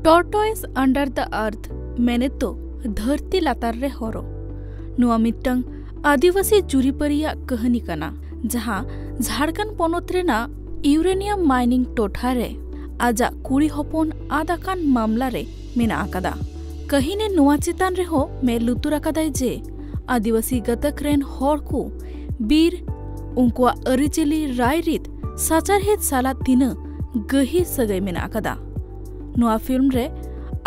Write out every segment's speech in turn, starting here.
Tortoise under the earth मेने तो धरती लातार रे हरो नुआ मिट्टंग आदिवासी जुरीपरिया कहानी कना जहां झारखंड पोनोत रेना यूरेनियम माइनिंग टोठा रे आजा कुड़ी हपन आदाकान मामला रे मेना आकादा कहिने नुआ चितान रे हो मे लुतुर आकादाय जे आदिवासी गतक रेन हर को बीर उनकुआ अरिचेली रायरीत साचारहेद साला तीना गही सगै मेना आकादा नुआ फिल्म रे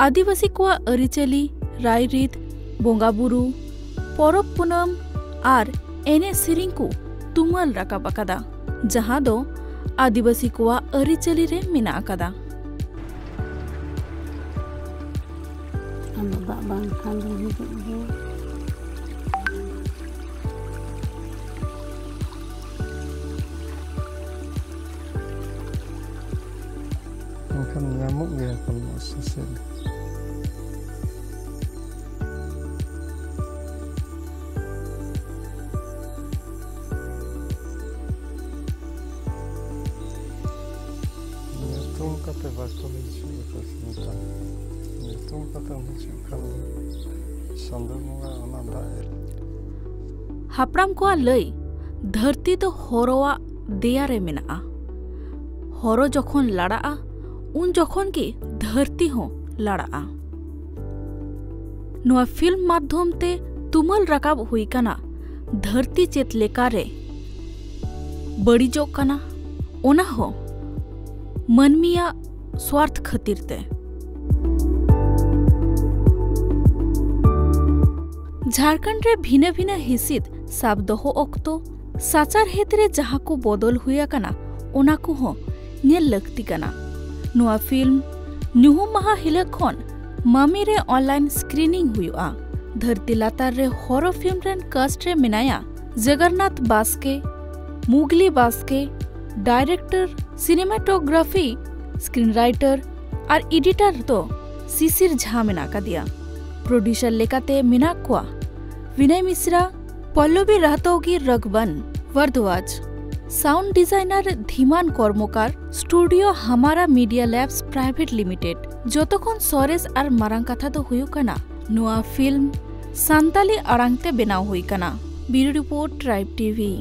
आदिवासी कुआ अरिचेली रायरीत बोंगाबुरु परब पुनम आर एने सिरिंग को तुमल राकाब आकादा जहां दो आदिवासी कुआ अरिचेली रे मेना आकादा Kan nyamuk ya kalau sesuai. Nyetung kata bakal itu sesuatu. Nyetung kata macam kalau sandamunga ananda. हापड़ाम को लई धरती तो हरोआ देया रे मेना हरो जखन लड़ा उन जखन की धरती हो लड़ा नुआ फिल्म माध्यम ते तुमल राकाब हुई कना धरती चेत लेकारे बड़ीजोग कना ओना हो मनमिया स्वार्थ खातिर ते झारखंड रे भिन्न भिन्न हिसित साब दोहो ओक्तो साचार हेतरे जहां को बदल हुआ कना ओना को हो नेल लगती कना नुआ फिल्म न्यूहु महा हिलक खन मामी रे ऑनलाइन स्क्रीनिंग हुआ धरती लातार रे हॉरर फिल्म रेन कास्ट रे मिनाया जगन्नाथ बास्के मुगली Baske director cinematography screen writer और एडिटर तो शिशिर झा मेना का दिया प्रोड्यूसर लेकाते मिना कुआ विनय मिश्रा पल्लवी रहतोगी रगबन वर्धवाज साउंड डिजाइनर धीमान कर्मकार स्टूडियो हमारा मीडिया लैब्स प्राइवेट लिमिटेड जोतोखन सरेस और मारांग कथा दो हुयु कना नुआ फिल्म सांताली अड़ांगते बेनाव हुई कना ब्यूरो रिपोर्ट ट्राइब टीवी।